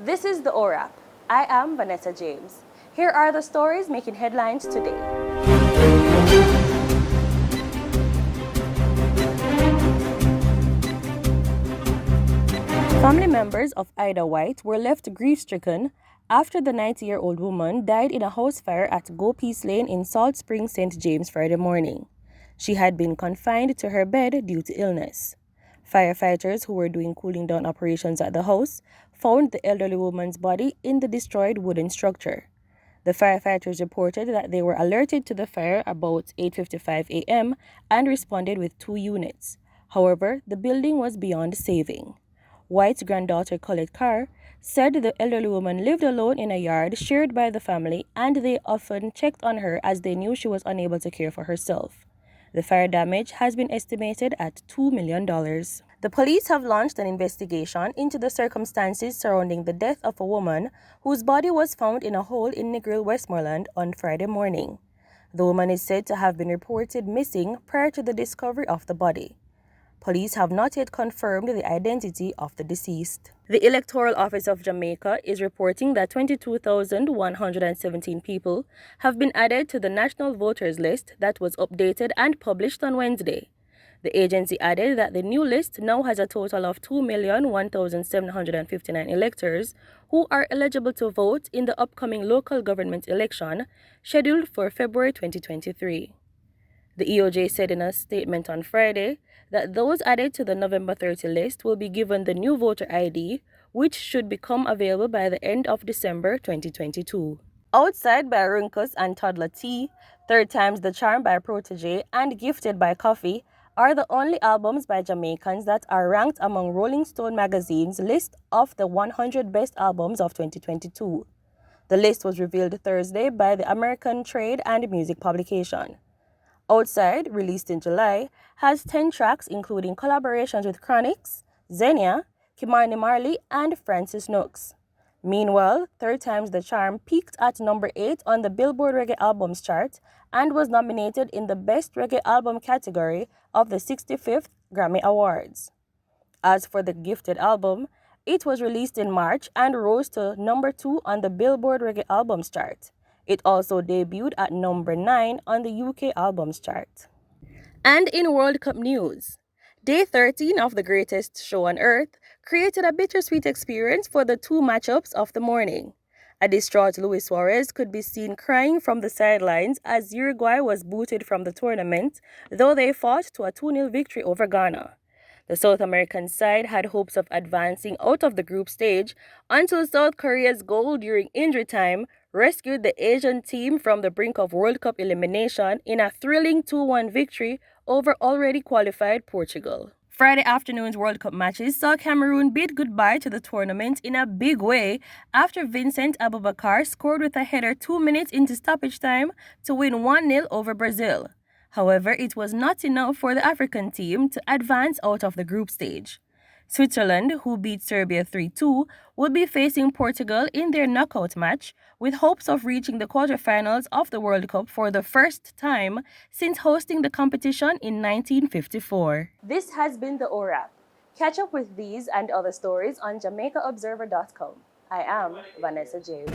This is the OWrap. I am Vanessa James. Here are the stories making headlines today. Family members of Ida White were left grief-stricken after the 90-year-old woman died in a house fire at Go Peace Lane in Salt Springs, St. James Friday morning. She had been confined to her bed due to illness. Firefighters who were doing cooling down operations at the house found the elderly woman's body in the destroyed wooden structure. The firefighters reported that they were alerted to the fire about 8:55 a.m. and responded with 2 units. However, the building was beyond saving. White's granddaughter Colette Carr said the elderly woman lived alone in a yard shared by the family and they often checked on her as they knew she was unable to care for herself. The fire damage has been estimated at $2 million. The police have launched an investigation into the circumstances surrounding the death of a woman whose body was found in a hole in Negril, Westmoreland on Friday morning. The woman is said to have been reported missing prior to the discovery of the body. Police have not yet confirmed the identity of the deceased. The Electoral Office of Jamaica is reporting that 22,117 people have been added to the National Voters List that was updated and published on Wednesday. The agency added that the new list now has a total of 2,001,759 electors who are eligible to vote in the upcoming local government election scheduled for February 2023. The EOJ said in a statement on Friday that those added to the November 30 list will be given the new voter ID, which should become available by the end of December 2022. Outside by Runkus and Toddler T, Third Time's the Charm by Protege, and Gifted by Coffee are the only albums by Jamaicans that are ranked among Rolling Stone magazine's list of the 100 best albums of 2022. The list was revealed Thursday by the American Trade and Music publication. Outside, released in July, has 10 tracks including collaborations with Chronix, Xenia, Kimani Marley, and Francis Nooks. Meanwhile, Third Time's the Charm peaked at number 8 on the Billboard Reggae Albums chart and was nominated in the Best Reggae Album category of the 65th Grammy Awards. As for the Gifted album, it was released in March and rose to number 2 on the Billboard Reggae Albums chart. It also debuted at number 9 on the UK Albums chart. And in World Cup news, Day 13 of the greatest show on earth created a bittersweet experience for the 2 matchups of the morning. A distraught Luis Suarez could be seen crying from the sidelines as Uruguay was booted from the tournament, though they fought to a 2-0 victory over Ghana. The South American side had hopes of advancing out of the group stage until South Korea's goal during injury time rescued the Asian team from the brink of World Cup elimination in a thrilling 2-1 victory over already qualified Portugal. Friday afternoon's World Cup matches saw Cameroon bid goodbye to the tournament in a big way after Vincent Aboubakar scored with a header 2 minutes into stoppage time to win 1-0 over Brazil. However, it was not enough for the African team to advance out of the group stage. Switzerland, who beat Serbia 3-2, will be facing Portugal in their knockout match, with hopes of reaching the quarterfinals of the World Cup for the first time since hosting the competition in 1954. This has been the OWrap. Catch up with these and other stories on JamaicaObserver.com. I am Vanessa James.